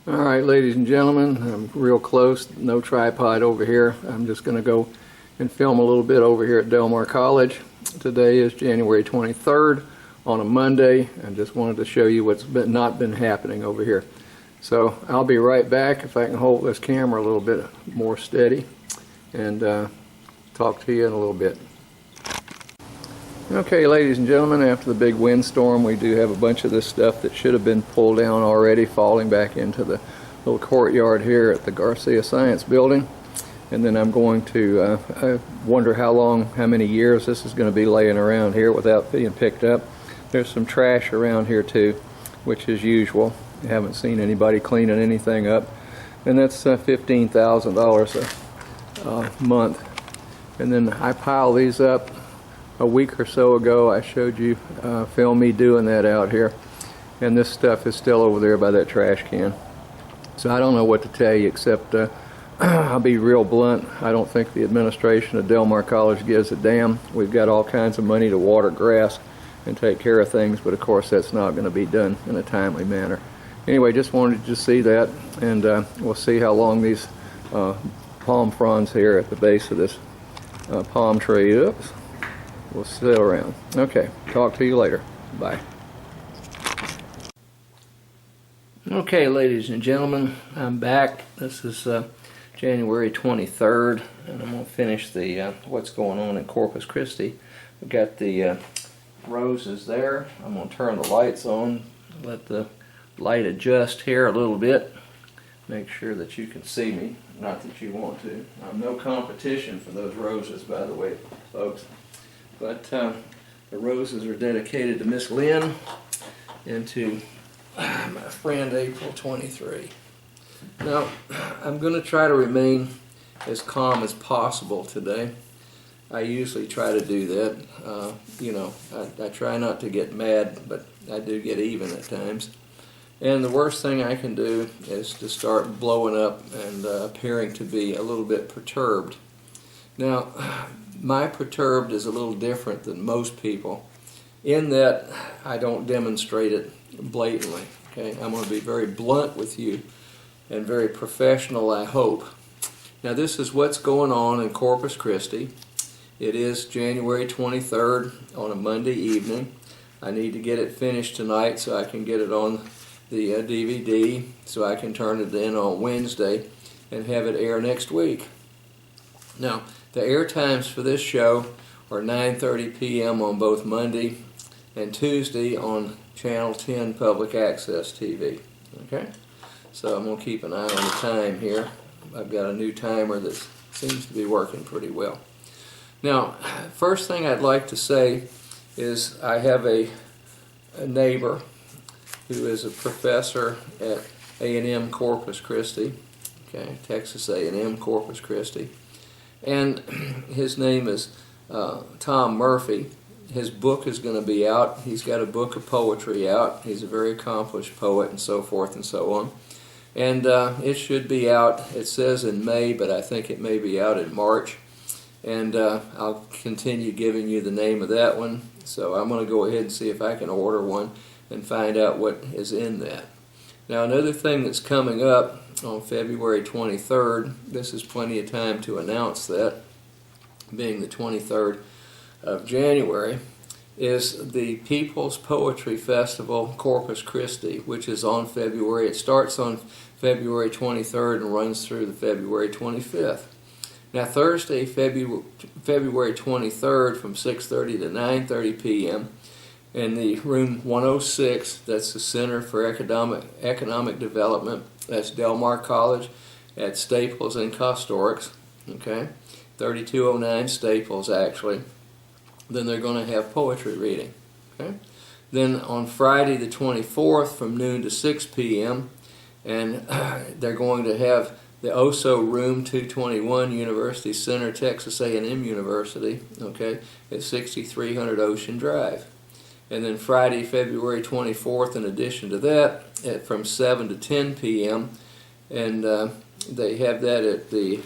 Alright, ladies and gentlemen, I'm real close, no tripod over here. I'm just going to go and film a little bit over here at Del Mar College. Today is January 23rd on a Monday. I just wanted to show you what's not been happening over here. So I'll be right back if I can hold this camera a little bit more steady and talk to you in a little bit. Okay, ladies and gentlemen, after the big windstorm, we do have a bunch of this stuff that should have been pulled down already, falling back into the little courtyard here at the Garcia Science Building. And then I'm going to, I wonder how many years this is going to be laying around here without being picked up. There's some trash around here too, which is usual. I haven't seen anybody cleaning anything up. And that's $15,000 a month. And then I pile these up. A week or so ago I showed you film me doing that out here, and this stuff is still over there by that trash can. So I don't know what to tell you except I'll be real blunt. I don't think the administration of Del Mar College gives a damn. We've got all kinds of money to water grass and take care of things, but of course that's not going to be done in a timely manner. Anyway, just wanted you to see that, and we'll see how long these palm fronds here at the base of this palm tree, oops, we'll sit around. Okay, talk to you later. Bye. Okay, ladies and gentlemen, I'm back. This is January 23rd, and I'm going to finish the what's going on in Corpus Christi. We've got the roses there. I'm going to turn the lights on, let the light adjust here a little bit. Make sure that you can see me, not that you want to. I'm no competition for those roses, by the way, folks. But the roses are dedicated to Miss Lynn and to my friend April 23. Now, I'm going to try to remain as calm as possible today. I usually try to do that. I try not to get mad, but I do get even at times. And the worst thing I can do is to start blowing up and appearing to be a little bit perturbed. Now, my perturbed is a little different than most people in that I don't demonstrate it blatantly. Okay, I'm going to be very blunt with you and very professional, I hope. Now, this is what's going on in Corpus Christi. It is January 23rd on a Monday evening. I need to get it finished tonight so I can get it on the DVD so I can turn it in on Wednesday and have it air next week. Now, the air times for this show are 9:30 p.m. on both Monday and Tuesday on Channel 10 Public Access TV. Okay? So I'm going to keep an eye on the time here. I've got a new timer that seems to be working pretty well. Now, first thing I'd like to say is I have a neighbor who is a professor at A&M Corpus Christi, okay, Texas A&M Corpus Christi. And his name is Tom Murphy. His book is going to be out. He's got a book of poetry out. He's a very accomplished poet and so forth and so on. And it should be out, it says in May, but I think it may be out in March. And I'll continue giving you the name of that one. So I'm going to go ahead and see if I can order one and find out what is in that. Now, another thing that's coming up on February 23rd, this is plenty of time to announce that, being the 23rd of January, is the People's Poetry Festival Corpus Christi, which is on February. It starts on February 23rd and runs through the February 25th. Now, Thursday, February 23rd from 6:30 to 9:30 p.m. in the room 106, that's the Center for Economic Development. That's Del Mar College at Staples and Costorix, okay? 3209 Staples, actually. Then they're going to have poetry reading, okay? Then on Friday the 24th from noon to 6 p.m., and they're going to have the OSO Room 221, University Center, Texas A&M University, okay, at 6300 Ocean Drive. And then Friday, February 24th, in addition to that, from 7 to 10 p.m., and they have that at the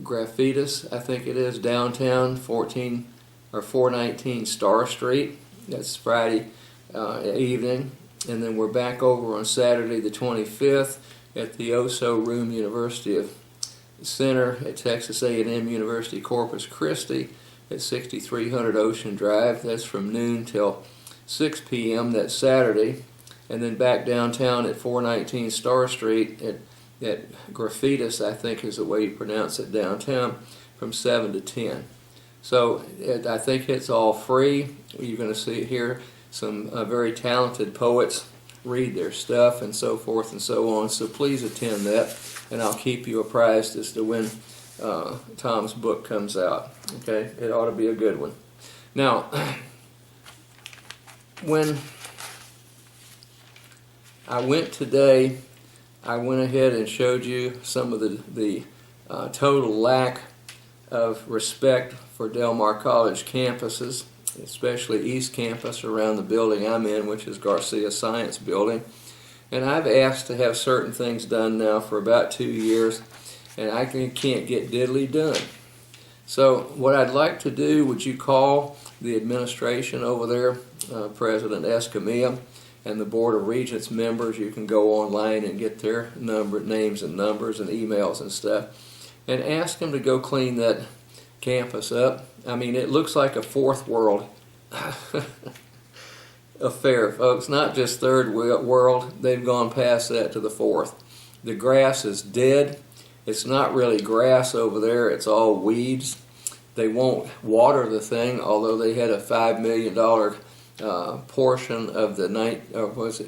Graffitis, I think it is, downtown, 419 Star Street. That's Friday evening. And then we're back over on Saturday the 25th at the Oso Room University of Center at Texas A&M University Corpus Christi at 6300 Ocean Drive. That's from noon till 6 p.m. that Saturday. And then back downtown at 419 Star Street at Graffitis, I think is the way you pronounce it, downtown, from 7 to 10. So I think it's all free. You're going to see here some very talented poets read their stuff and so forth and so on. So please attend that, and I'll keep you apprised as to when Tom's book comes out. Okay, it ought to be a good one. Now, when I went today, I went ahead and showed you some of the total lack of respect for Del Mar College campuses, especially East Campus around the building I'm in, which is Garcia Science Building. And I've asked to have certain things done now for about 2 years, and I can't get diddly done. So what I'd like to do, would you call the administration over there, President Escamilla, and the Board of Regents members? You can go online and get their names and numbers and emails and stuff, and ask them to go clean that campus up. I mean, it looks like a fourth world affair, folks. Not just third world. They've gone past that to the fourth. The grass is dead. It's not really grass over there. It's all weeds. They won't water the thing, although they had a $5 million portion of the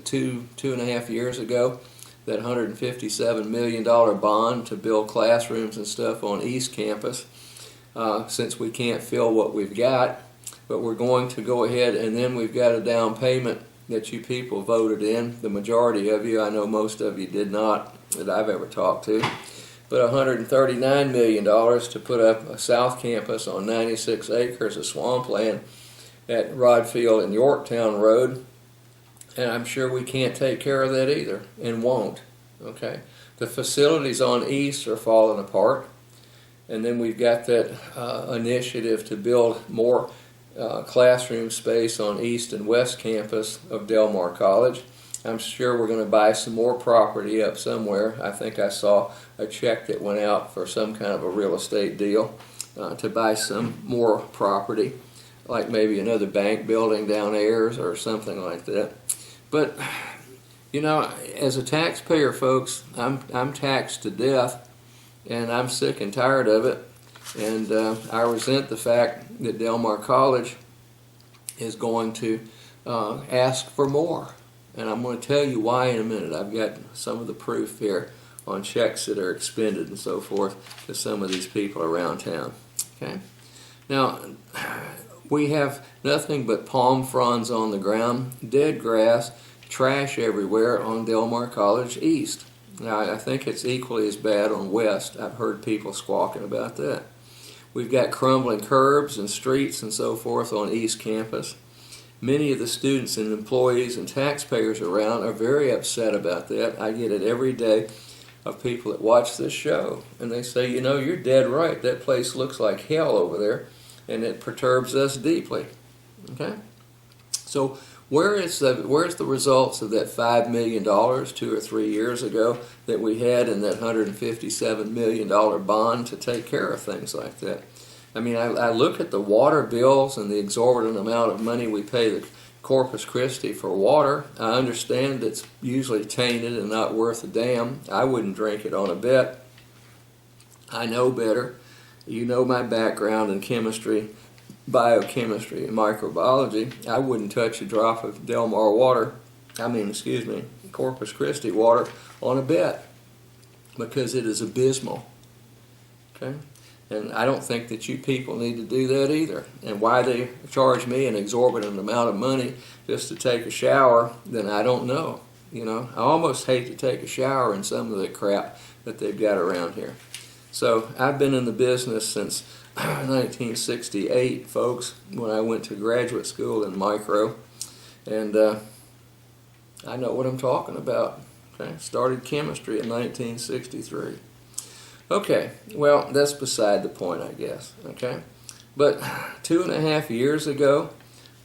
two and a half years ago, that $157 million bond to build classrooms and stuff on East Campus, since we can't fill what we've got. But we're going to go ahead, and then we've got a down payment that you people voted in, the majority of you. I know most of you did not, that I've ever talked to. But $139 million to put up a South Campus on 96 acres of swampland at Rodfield and Yorktown Road. And I'm sure we can't take care of that either, and won't. Okay, the facilities on East are falling apart, and then we've got that initiative to build more classroom space on East and West Campus of Del Mar College. I'm sure we're going to buy some more property up somewhere. I think I saw a check that went out for some kind of a real estate deal to buy some more property, like maybe another bank building down Ayers or something like that. But, you know, as a taxpayer, folks, I'm taxed to death, and I'm sick and tired of it. And I resent the fact that Del Mar College is going to ask for more. And I'm going to tell you why in a minute. I've got some of the proof here on checks that are expended and so forth to some of these people around town. Okay. Now, we have nothing but palm fronds on the ground, dead grass, trash everywhere on Del Mar College East. Now, I think it's equally as bad on West. I've heard people squawking about that. We've got crumbling curbs and streets and so forth on East Campus. Many of the students and employees and taxpayers around are very upset about that. I get it every day of people that watch this show, and they say, you know, you're dead right. That place looks like hell over there, and it perturbs us deeply. Okay? So where's the results of that $5 million 2 or 3 years ago that we had in that $157 million bond to take care of things like that? I mean, I look at the water bills and the exorbitant amount of money we pay the Corpus Christi for water. I understand it's usually tainted and not worth a damn. I wouldn't drink it on a bet. I know better. You know my background in chemistry, biochemistry, and microbiology. I wouldn't touch a drop of Del Mar water, Corpus Christi water on a bet, because it is abysmal. Okay? And I don't think that you people need to do that either. And why they charge me an exorbitant amount of money just to take a shower, then I don't know. You know, I almost hate to take a shower in some of the crap that they've got around here. So I've been in the business since 1968, folks, when I went to graduate school in micro. And I know what I'm talking about. Okay? Started chemistry in 1963. Okay, well, that's beside the point, I guess, okay? But 2.5 years ago,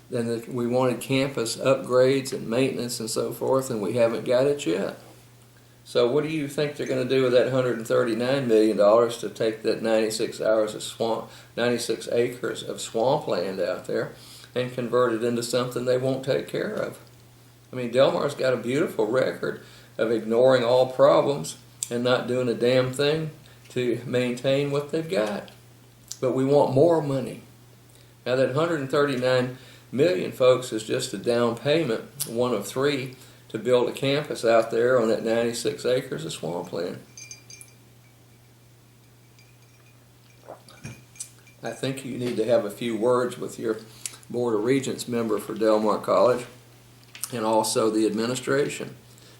then we wanted campus upgrades and maintenance and so forth, and we haven't got it yet. So what do you think they're going to do with that $139 million to take that 96 acres of swampland out there and convert it into something they won't take care of? I mean, Del Mar's got a beautiful record of ignoring all problems and not doing a damn thing to maintain what they've got. But we want more money. Now that $139 million, folks, is just a down payment, one of three, to build a campus out there on that 96 acres of swampland. I think you need to have a few words with your Board of Regents member for Del Mar College and also the administration.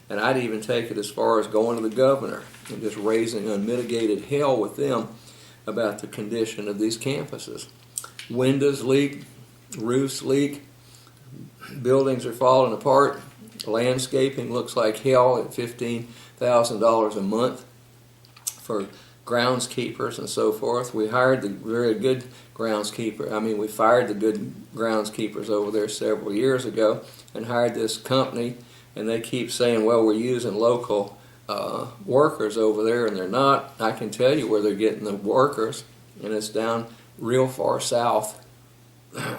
And I'd even take it as far as going to the governor and just raising unmitigated hell with them about the condition of these campuses. Windows leak, roofs leak, buildings are falling apart, landscaping looks like hell at $15,000 a month for groundskeepers and so forth. We hired the very good groundskeeper. I mean, we fired the good groundskeepers over there several years ago and hired this company, and they keep saying, well, we're using local workers over there, and they're not. I can tell you where they're getting the workers, and it's down real far south,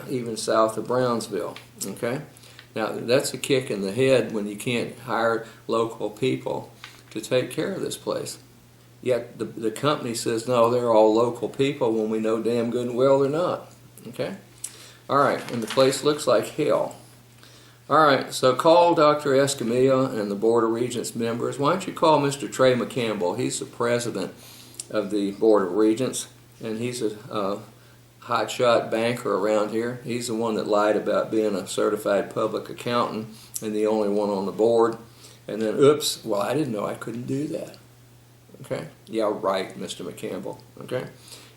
even south of Brownsville. Okay? Now, that's a kick in the head when you can't hire local people to take care of this place. Yet the company says, no, they're all local people, when we know damn good and well they're not. Okay? All right, and the place looks like hell. All right, so call Dr. Escamilla and the Board of Regents members. Why don't you call Mr. Trey McCampbell? He's the president of the Board of Regents, and he's a hotshot banker around here. He's the one that lied about being a certified public accountant and the only one on the board. And then, oops, well, I didn't know I couldn't do that. Okay? Yeah, right, Mr. McCampbell. Okay?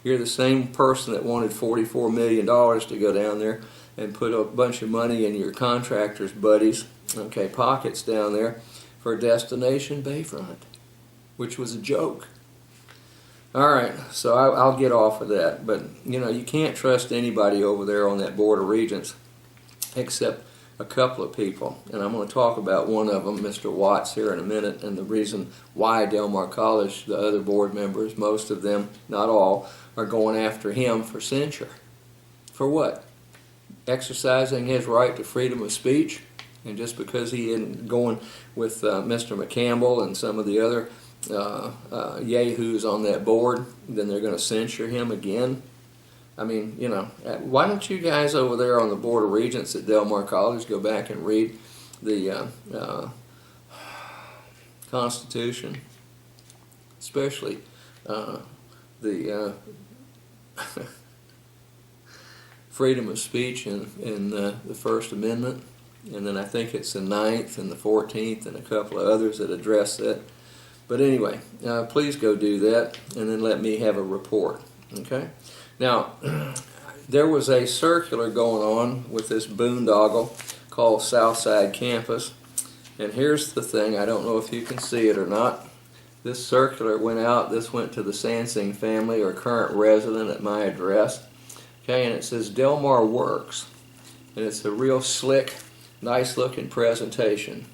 You're the same person that wanted $44 million to go down there and put a bunch of money in your contractors' buddies, okay, pockets down there for Destination Bayfront, which was a joke. All right, so I'll get off of that. But, you know, you can't trust anybody over there on that Board of Regents except a couple of people. And I'm going to talk about one of them, Mr. Watts, here in a minute, and the reason why Del Mar College, the other board members, most of them, not all, are going after him for censure. For what? Exercising his right to freedom of speech? And just because he isn't going with Mr. McCampbell and some of the other yahoos on that board, then they're going to censure him again? I mean, you know, why don't you guys over there on the Board of Regents at Del Mar College go back and read the Constitution, especially the freedom of speech in the First Amendment, and then I think it's the 9th and the 14th and a couple of others that address that. But anyway, please go do that, and then let me have a report. Okay? Now, there was a circular going on with this boondoggle called Southside Campus, and here's the thing, I don't know if you can see it or not. This circular went out, this went to the Sansing family or current resident at my address, okay, and it says Del Mar Works, and it's a real slick, nice looking presentation.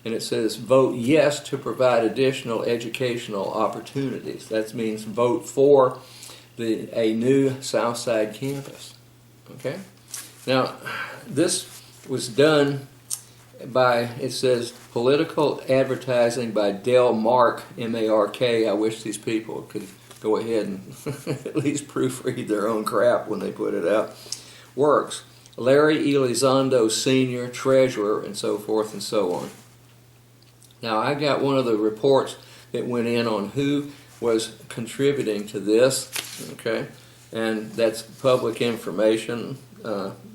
And it says, vote yes to provide additional educational opportunities. That means vote for a new Southside campus. Okay? Now, this was done by, it says, political advertising by Del Mark, M-A-R-K. I wish these people could go ahead and at least proofread their own crap when they put it out. Works. Larry Elizondo Sr., treasurer, and so forth and so on. Now, I got one of the reports that went in on who was contributing to this, okay, and that's public information,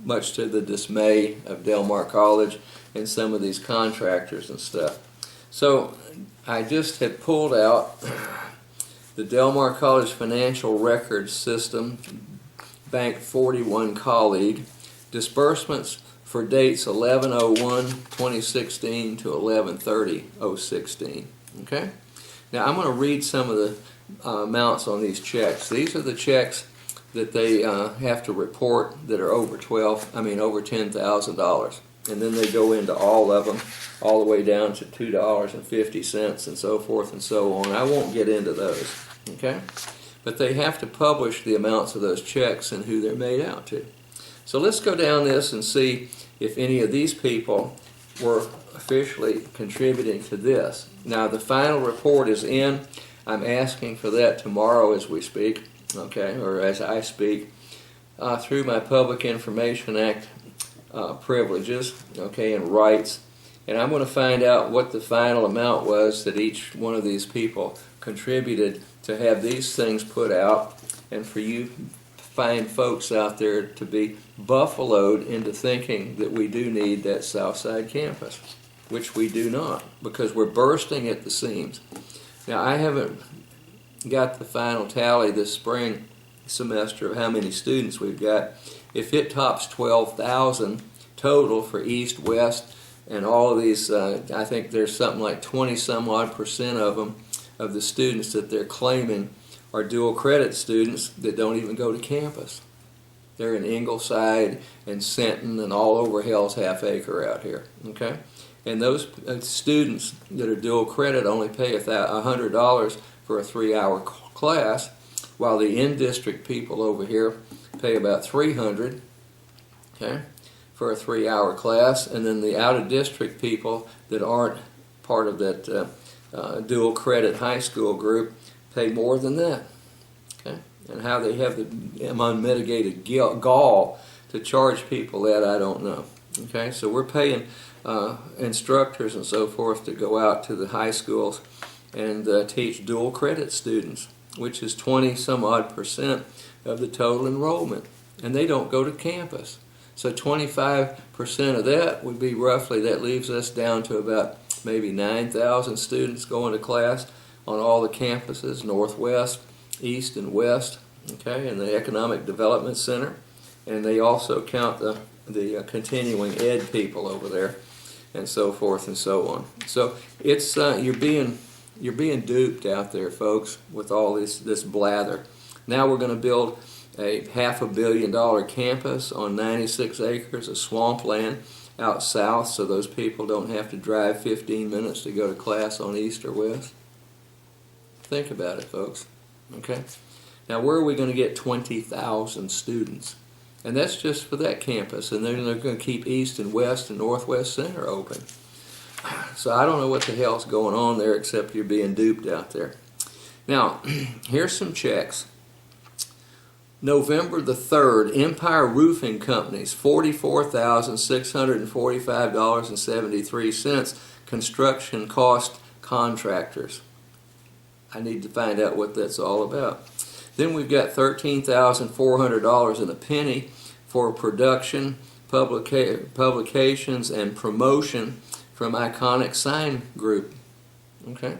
much to the dismay of Del Mar College and some of these contractors and stuff. So I just had pulled out the Del Mar College Financial Records System, Bank 41 colleague, disbursements for dates 11/01/2016 to 11/30/016. Okay? Now I'm going to read some of the amounts on these checks. These are the checks that they have to report that are over $10,000. and then they go into all of them, all the way down to $2.50 and so forth and so on. I won't get into those, okay? But they have to publish the amounts of those checks and who they're made out to. So let's go down this and see if any of these people were officially contributing to this. Now the final report is in. I'm asking for that tomorrow as we speak, okay, or as I speak, through my Public Information Act privileges, okay, and rights. And I'm going to find out what the final amount was that each one of these people contributed to have these things put out, and for you fine folks out there to be buffaloed into thinking that we do need that Southside campus, which we do not, because we're bursting at the seams. Now, I haven't got the final tally this spring semester of how many students we've got. If it tops 12,000 total for East, West, and all of these, I think there's something like 20 some odd percent of them, of the students that they're claiming are dual credit students that don't even go to campus. They're in Ingleside and Senton and all over Hell's Half Acre out here, okay? And those students that are dual credit only pay $100 for a 3-hour class, while the in-district people over here pay about $300, okay, for a 3-hour class, and then the out-of-district people that aren't part of that dual credit high school group pay more than that, okay? And how they have the unmitigated gall to charge people that, I don't know, okay? So we're paying instructors and so forth to go out to the high schools and teach dual credit students, which is 20 some odd percent of the total enrollment, and they don't go to campus. So 25% of that would be roughly, that leaves us down to about maybe 9,000 students going to class on all the campuses, Northwest, East, and West, okay, and the Economic Development Center. And they also count the continuing ed people over there, and so forth and so on. So it's you're being duped out there, folks, with all this blather. Now we're going to build a $500 million campus on 96 acres of swampland out south, so those people don't have to drive 15 minutes to go to class on East or West. Think about it, folks. Okay? Now, where are we going to get 20,000 students? And that's just for that campus, and then they're going to keep East and West and Northwest Center open. So I don't know what the hell's going on there, except you're being duped out there. Now, here's some checks. November the 3rd, Empire Roofing Companies, $44,645.73, construction cost contractors. I need to find out what that's all about. Then we've got $13,400 and a penny for production, publications, and promotion from Iconic Sign Group. Okay?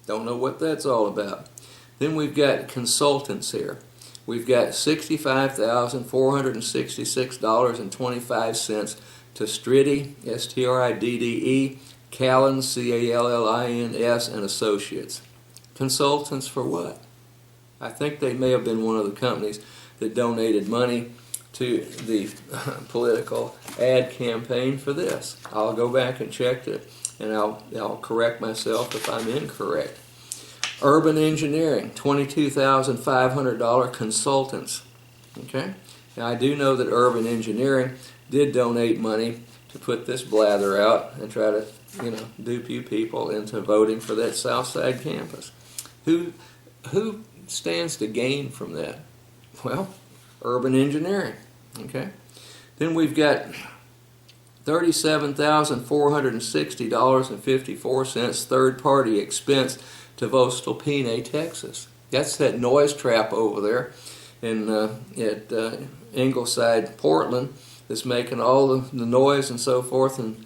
Don't know what that's all about. Then we've got consultants here. We've got $65,466.25 to Stridde, S-T-R-I-D-D-E, Callins, C-A-L-L-I-N-S, and Associates. Consultants for what? I think they may have been one of the companies that donated money to the political ad campaign for this. I'll go back and check it, and I'll correct myself if I'm incorrect. Urban Engineering, $22,500 consultants. Okay? Now I do know that Urban Engineering did donate money to put this blather out and try to, dupe you people into voting for that Southside campus. Who stands to gain from that? Well, Urban Engineering. Okay? Then we've got $37,460.54 third-party expense to Voestalpine, Texas. That's that noise trap over there at Ingleside, Portland, that's making all the noise and so forth, and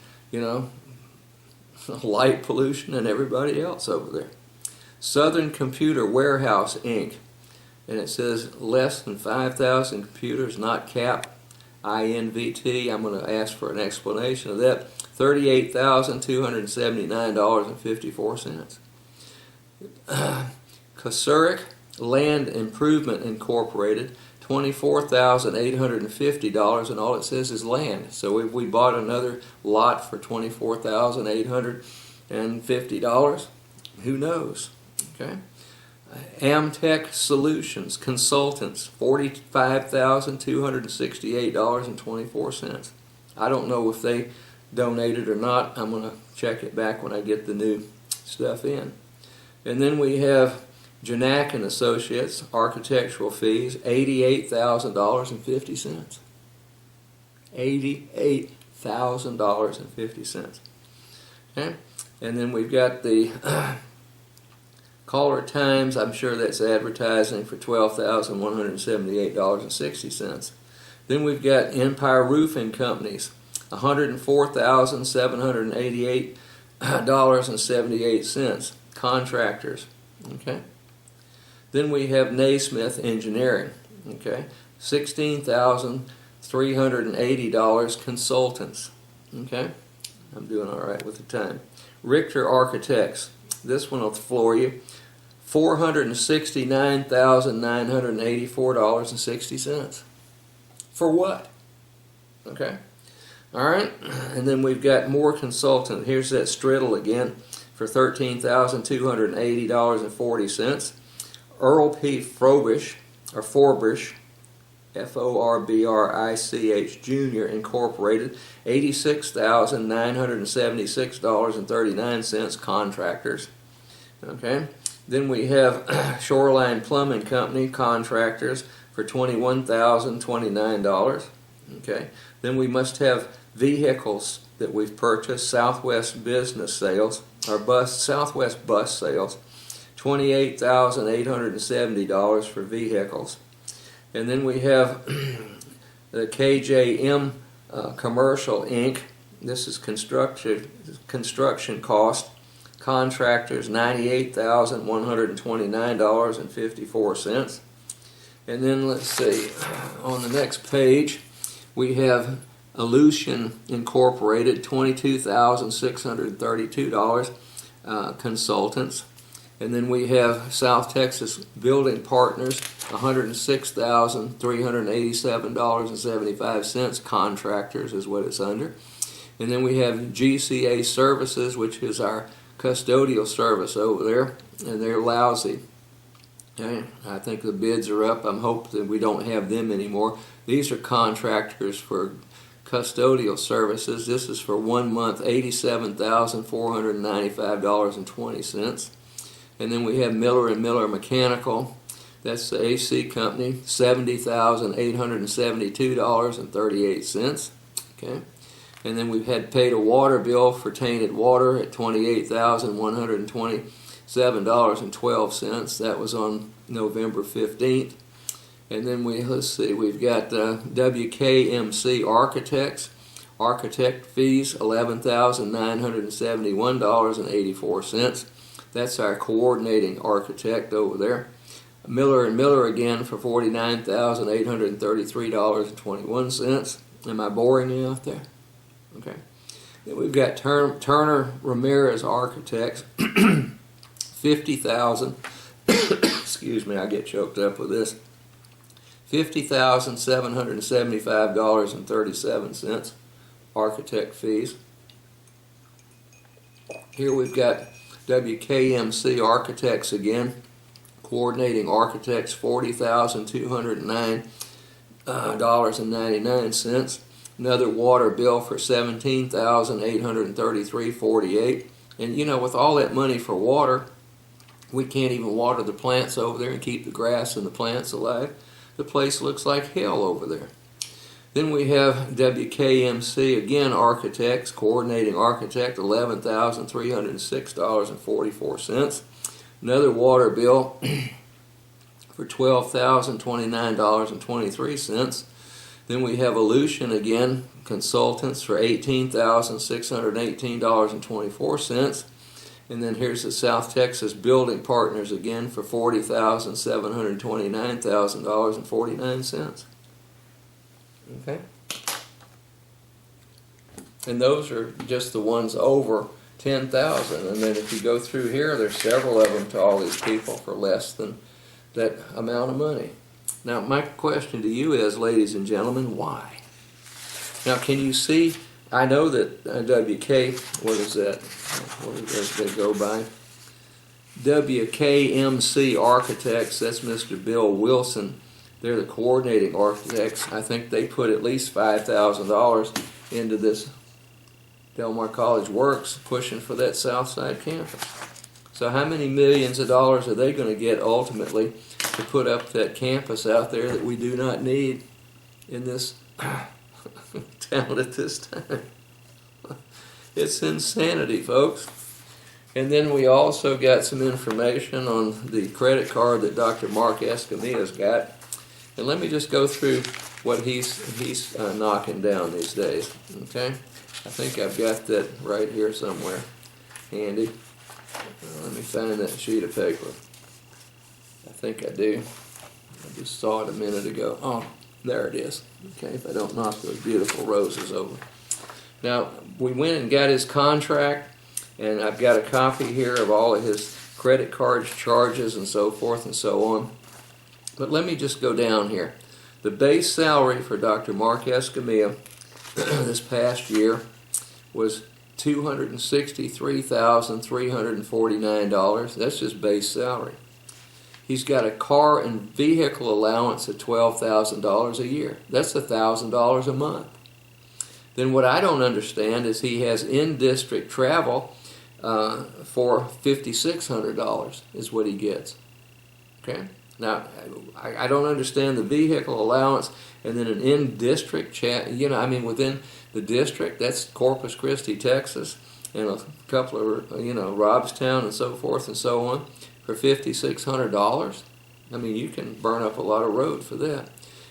light pollution and everybody else over there. Southern Computer Warehouse, Inc. And it says less than 5,000 computers, not cap, INVT. I'm going to ask for an explanation of that. $38,279.54. Kosurik Land Improvement Incorporated, $24,850, and all it says is land. So if we bought another lot for $24,850, who knows? Okay. Amtech Solutions Consultants, $45,268.24. I don't know if they donated or not. I'm going to check it back when I get the new stuff in. And then we have Janak and Associates, architectural fees, $88,050. $88,050. Okay? And then we've got the Caller Times, I'm sure that's advertising, for $12,178.60. Then we've got Empire Roofing Companies, $104,788.78. Contractors. Okay. Then we have Naismith Engineering. Okay. $16,380. Consultants. Okay. I'm doing all right with the time. Richter Architects. This one will floor you. $469,984.60. For what? Okay. All right. And then we've got more consultant. Here's that Strittle again for $13,280.40. Earl P. Forbish, Forbrich Jr. Incorporated, $86,976.39. Contractors. Okay. Then we have Shoreline Plumbing Company, contractors, for $21,029. Okay. Then we must have vehicles that we've purchased, Southwest Business Sales, or Southwest Bus Sales, $28,870 for vehicles. And then we have the KJM Commercial Inc. This is construction cost. Contractors, $98,129.54. And then let's see, on the next page we have Aleutian Incorporated, $22,632, consultants. And then we have South Texas Building Partners, $106,387.75, contractors is what it's under. And then we have GCA Services, which is our custodial service over there, and they're lousy. Okay. I think the bids are up. I'm hoping that we don't have them anymore. These are contractors for custodial services. This is for 1 month, $87,495.20. And then we have Miller and Miller Mechanical. That's the AC company, $70,872.38. Okay. And then we've had paid a water bill for tainted water at $28,127.12. That was on November 15th. And then we've got WKMC Architects. Architect fees, $11,971.84. That's our coordinating architect over there. Miller and Miller again for $49,833.21. Am I boring you out there? Okay. Then we've got Turner Ramirez Architects, $50,000. Excuse me, I get choked up with this. $50,775.37 architect fees. Here we've got WKMC Architects again, coordinating architects, $40,209.99. Another water bill for $17,833.48. And you know, with all that money for water, we can't even water the plants over there and keep the grass and the plants alive. The place looks like hell over there. Then we have WKMC again, architects, coordinating architect, $11,306.44. Another water bill for $12,029.23. Then we have Aleutian again, consultants, for $18,618.24. And then here's the South Texas Building Partners again for $40,729.49. Okay. And those are just the ones over 10,000. And then if you go through here, there's several of them to all these people for less than that amount of money. Now, my question to you is, ladies and gentlemen, why? Now, can you see? I know that WK, what is that? What does they go by? WKMC Architects, that's Mr. Bill Wilson. They're the coordinating architects. I think they put at least $5,000 into this Del Mar College Works, pushing for that Southside campus. So how many millions of dollars are they going to get ultimately to put up that campus out there that we do not need in this town at this time? It's insanity, folks. And then we also got some information on the credit card that Dr. Mark Escamilla's got. And let me just go through what he's knocking down these days. Okay? I think I've got that right here somewhere handy. Let me find that sheet of paper. I think I do. I just saw it a minute ago. Oh, there it is. Okay, if I don't knock those beautiful roses over. Now, we went and got his contract, and I've got a copy here of all of his credit cards, charges, and so forth and so on. But let me just go down here. The base salary for Dr. Mark Escamilla this past year was $263,349. That's his base salary. He's got a car and vehicle allowance of $12,000 a year. That's $1,000 a month. Then what I don't understand is he has in-district travel for $5,600 is what he gets. Okay? Now, I don't understand the vehicle allowance and then an in-district chat. You know, I mean, within the district, that's Corpus Christi, Texas, and a couple of, you know, Robstown and so forth and so on for $5,600. I mean, you can burn up a lot of road for that.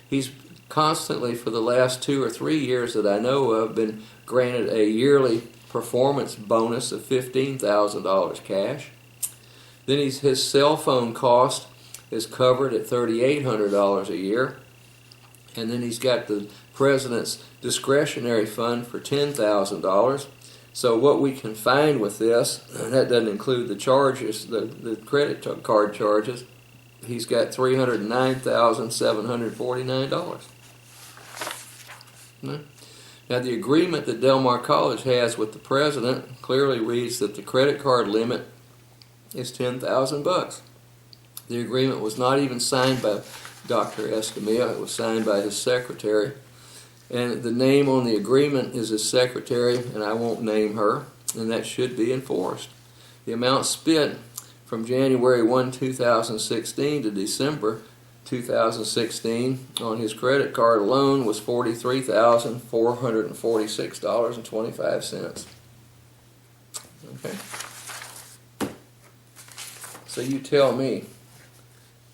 He's constantly, for the last 2 or 3 years that I know of, been granted a yearly performance bonus of $15,000 cash. Then his cell phone cost is covered at $3,800 a year. And then he's got the president's discretionary fund for $10,000. So what we can find with this, and that doesn't include the charges, the credit card charges, he's got $309,749. Now the agreement that Del Mar College has with the president clearly reads that the credit card limit is $10,000. The agreement was not even signed by Dr. Escamilla. It was signed by his secretary. And the name on the agreement is his secretary, and I won't name her, and that should be enforced. The amount spent from January 1, 2016 to December 2016 on his credit card alone was $43,446.25. Okay? So you tell me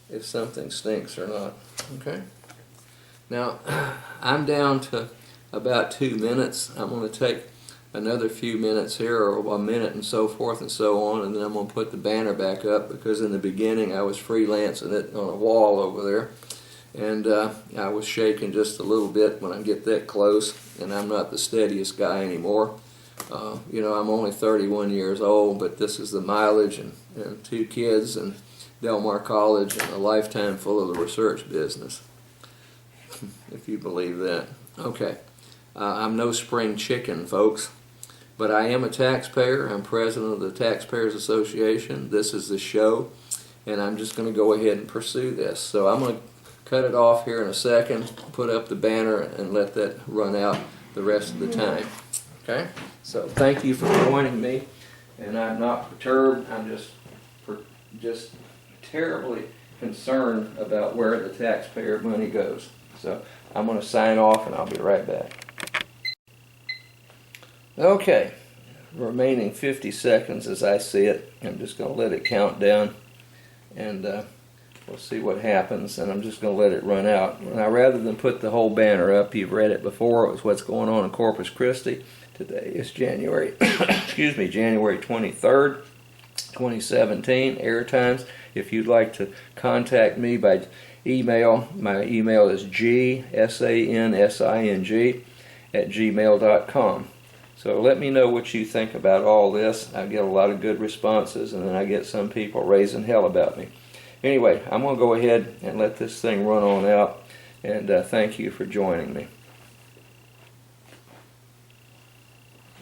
if something stinks or not. Okay? Now, I'm down to about 2 minutes. I'm going to take another few minutes here, or a minute and so forth and so on, and then I'm going to put the banner back up, because in the beginning I was freelancing it on a wall over there, and I was shaking just a little bit when I get that close, and I'm not the steadiest guy anymore. You know, I'm only 31 years old, but this is the mileage and 2 kids and Del Mar College and a lifetime full of the research business, if you believe that. Okay, I'm no spring chicken, folks, but I am a taxpayer. I'm president of the Taxpayers Association. This is the show, and I'm just going to go ahead and pursue this. So I'm going to cut it off here in a second, put up the banner, and let that run out the rest of the time. Okay? So thank you for joining me, and I'm not perturbed. I'm just terribly concerned about where the taxpayer money goes. So I'm going to sign off, and I'll be right back. Okay, remaining 50 seconds as I see it. I'm just going to let it count down, and we'll see what happens, and I'm just going to let it run out. Now, rather than put the whole banner up, you've read it before. It was what's going on in Corpus Christi. Today is January 23rd, 2017, air times. If you'd like to contact me by email, my email is gsansing@gmail.com. So let me know what you think about all this. I get a lot of good responses, and then I get some people raising hell about me. anyway, I'm going to go ahead and let this thing run on out, and thank you for joining me.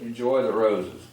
Enjoy the roses.